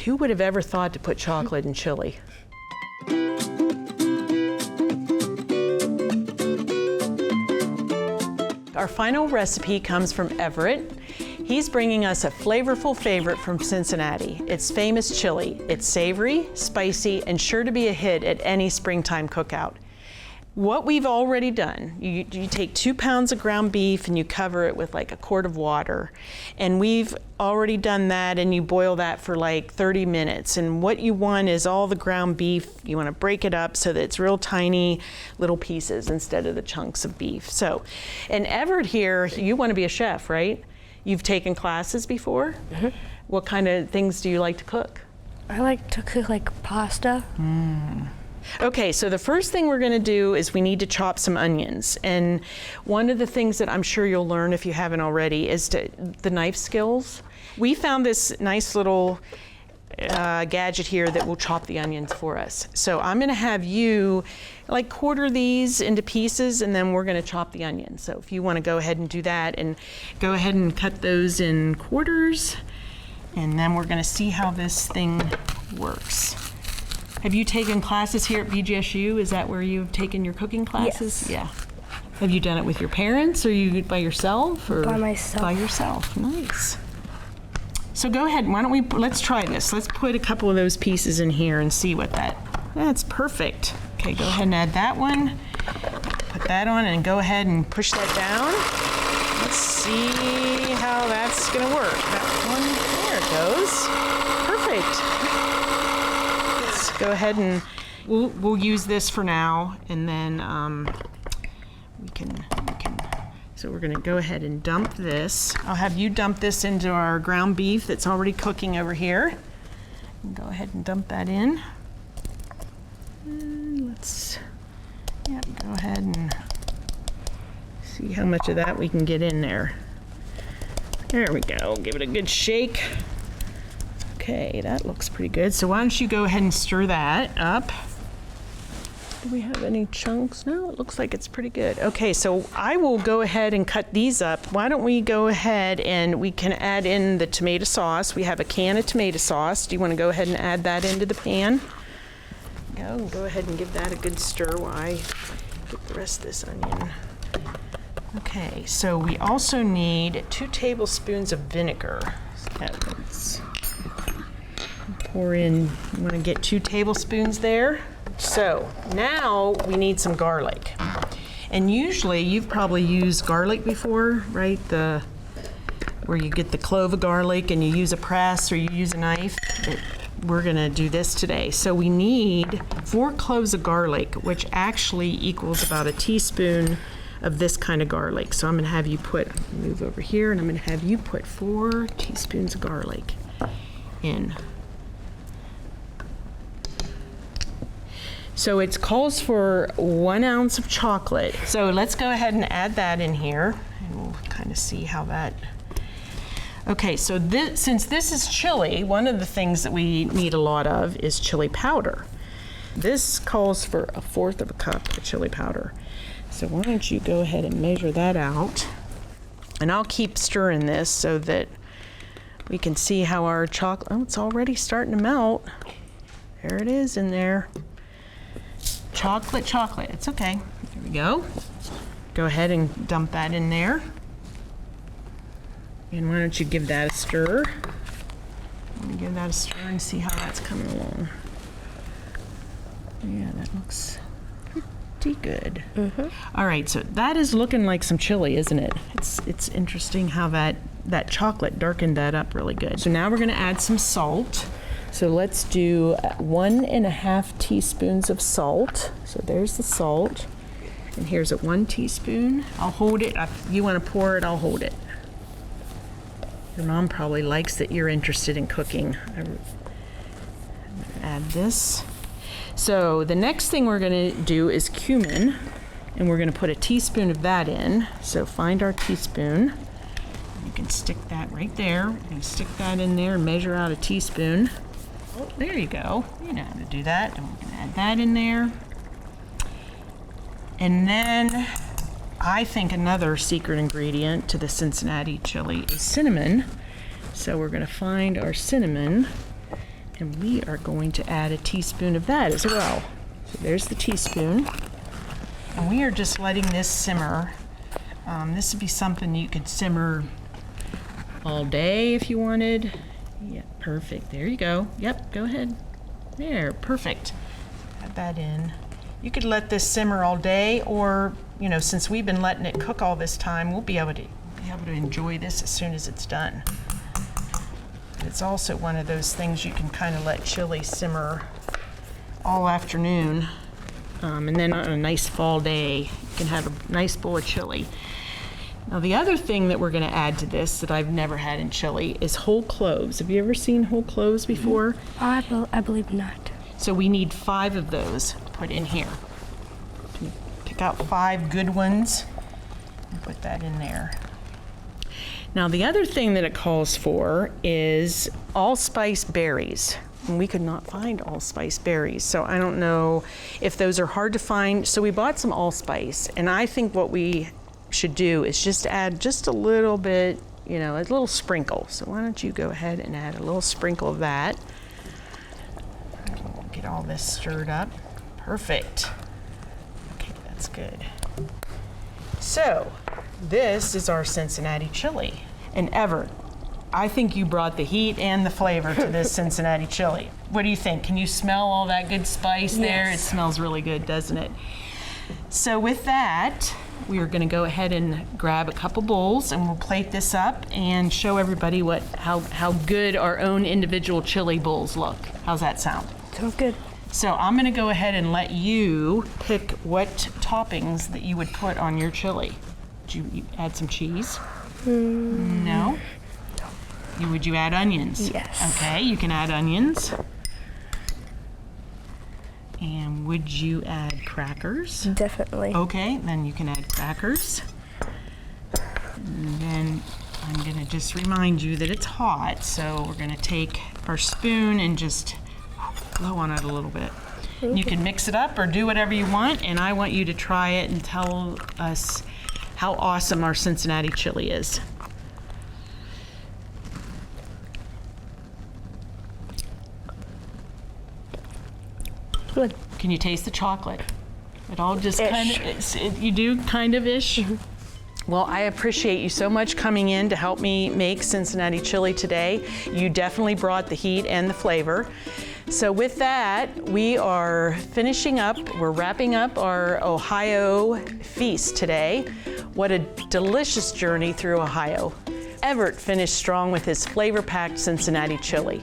Who would have ever thought to put chocolate in chili? Our final recipe comes from Everett. He's bringing us a flavorful favorite from Cincinnati. It's famous chili. It's savory, spicy, and sure to be a hit at any springtime cookout. What we've already done, you take 2 pounds of ground beef and you cover it with like a quart of water. And we've already done that, and you boil that for like 30 minutes. And what you want is all the ground beef, you want to break it up so that it's real tiny little pieces instead of the chunks of beef. So, and Everett here, you want to be a chef, right? You've taken classes before? Mm-hmm. What kind of things do you like to cook? I like to cook like pasta. Okay, so the first thing we're going to do is we need to chop some onions. And one of the things that I'm sure you'll learn if you haven't already is the knife skills. We found this nice little gadget here that will chop the onions for us. So I'm going to have you like quarter these into pieces, and then we're going to chop the onions. So if you want to go ahead and do that, and go ahead and cut those in quarters, and then we're going to see how this thing works. Have you taken classes here at BGSU? Is that where you've taken your cooking classes? Yes. Yeah. Have you done it with your parents, or you by yourself? Or by myself. By yourself. Nice. So go ahead. Why don't we? Let's try this. Let's put a couple of those pieces in here and see what that's perfect. Okay, go ahead and add that one. Put that on, and go ahead and push that down. Let's see how that's gonna work. That one. There it goes. Perfect. Go ahead and we'll use this for now, and then we can. So we're going to go ahead and dump this. I'll have you dump this into our ground beef that's already cooking over here. And go ahead and dump that in. And go ahead and see how much of that we can get in there. There we go. Give it a good shake. Okay, that looks pretty good. So why don't you go ahead and stir that up. Do we have any chunks? No, it looks like it's pretty good. Okay, so I will go ahead and cut these up. Why don't we go ahead and we can add in the tomato sauce. We have a can of tomato sauce. Do you want to go ahead and add that into the pan? Go ahead and give that a good stir while I get the rest of this onion. Okay, so we also need 2 tablespoons of vinegar. Let's pour in, you want to get 2 tablespoons there. So now we need some garlic. And usually you've probably used garlic before, right? Where you get the clove of garlic and you use a press or you use a knife. We're gonna do this today. So we need 4 cloves of garlic, which actually equals about a teaspoon of this kind of garlic. So I'm gonna have you move over here, and I'm gonna have you put 4 teaspoons of garlic in. So it calls for 1 ounce of chocolate. So let's go ahead and add that in here, and we'll kind of see how that. Okay, so since this is chili, one of the things that we need a lot of is chili powder. This calls for 1/4 of a cup of chili powder. So why don't you go ahead and measure that out, and I'll keep stirring this so that we can see how our chocolate. Oh, it's already starting to melt. There it is in there. Chocolate, it's okay. There we go. Go ahead and dump that in there. And why don't you give that a stir? Let me give that a stir and see how that's coming along. Yeah, that looks pretty good. Mm-hmm. All right, so that is looking like some chili, isn't it? It's interesting how that chocolate darkened that up really good. So now we're gonna add some salt. So let's do 1.5 teaspoons of salt. So there's the salt. And here's 1 teaspoon. I'll hold it. If you want to pour it, I'll hold it. Your mom probably likes that you're interested in cooking. I'm going to add this. So the next thing we're going to do is cumin. And we're going to put a teaspoon of that in. So find our teaspoon. You can stick that right there. And stick that in there and measure out a teaspoon. Oh, there you go. You know how to do that. And we're going to add that in there. And then I think another secret ingredient to the Cincinnati chili is cinnamon. So we're going to find our cinnamon. And we are going to add a teaspoon of that as well. So there's the teaspoon. And we are just letting this simmer. This would be something you could simmer all day if you wanted. Yeah, perfect. There you go. Yep, go ahead. There, perfect. Add that in. You could let this simmer all day, or, you know, since we've been letting it cook all this time, we'll be able to enjoy this as soon as it's done. It's also one of those things you can kind of let chili simmer all afternoon. And then on a nice fall day, you can have a nice bowl of chili. Now the other thing that we're going to add to this that I've never had in chili is whole cloves. Have you ever seen whole cloves before? I believe not. So we need 5 of those put in here. Pick out 5 good ones and put that in there. Now the other thing that it calls for is allspice berries. And we could not find allspice berries, so I don't know if those are hard to find. So we bought some allspice, and I think what we should do is just add just a little bit, you know, a little sprinkle. So why don't you go ahead and add a little sprinkle of that. Get all this stirred up. Perfect. Okay, that's good. So this is our Cincinnati chili. And Everett, I think you brought the heat and the flavor to this Cincinnati chili. What do you think? Can you smell all that good spice there? It smells really good, doesn't it? So with that, we are going to go ahead and grab a couple bowls, and we'll plate this up and show everybody how good our own individual chili bowls look. How's that sound? Sounds good. So I'm going to go ahead and let you pick what toppings that you would put on your chili. Would you add some cheese? No? Would you add onions? Yes. Okay, you can add onions. And would you add crackers? Definitely. Okay, then you can add crackers. And then I'm going to just remind you that it's hot, so we're going to take our spoon and just blow on it a little bit. And you can mix it up or do whatever you want, and I want you to try it and tell us how awesome our Cincinnati chili is. Good. Can you taste the chocolate? It all just kind of, you do kind of ish? Mm-hmm. Well, I appreciate you so much coming in to help me make Cincinnati chili today. You definitely brought the heat and the flavor. So with that, we are finishing up, we're wrapping up our Ohio feast today. What a delicious journey through Ohio. Everett finished strong with his flavor-packed Cincinnati chili.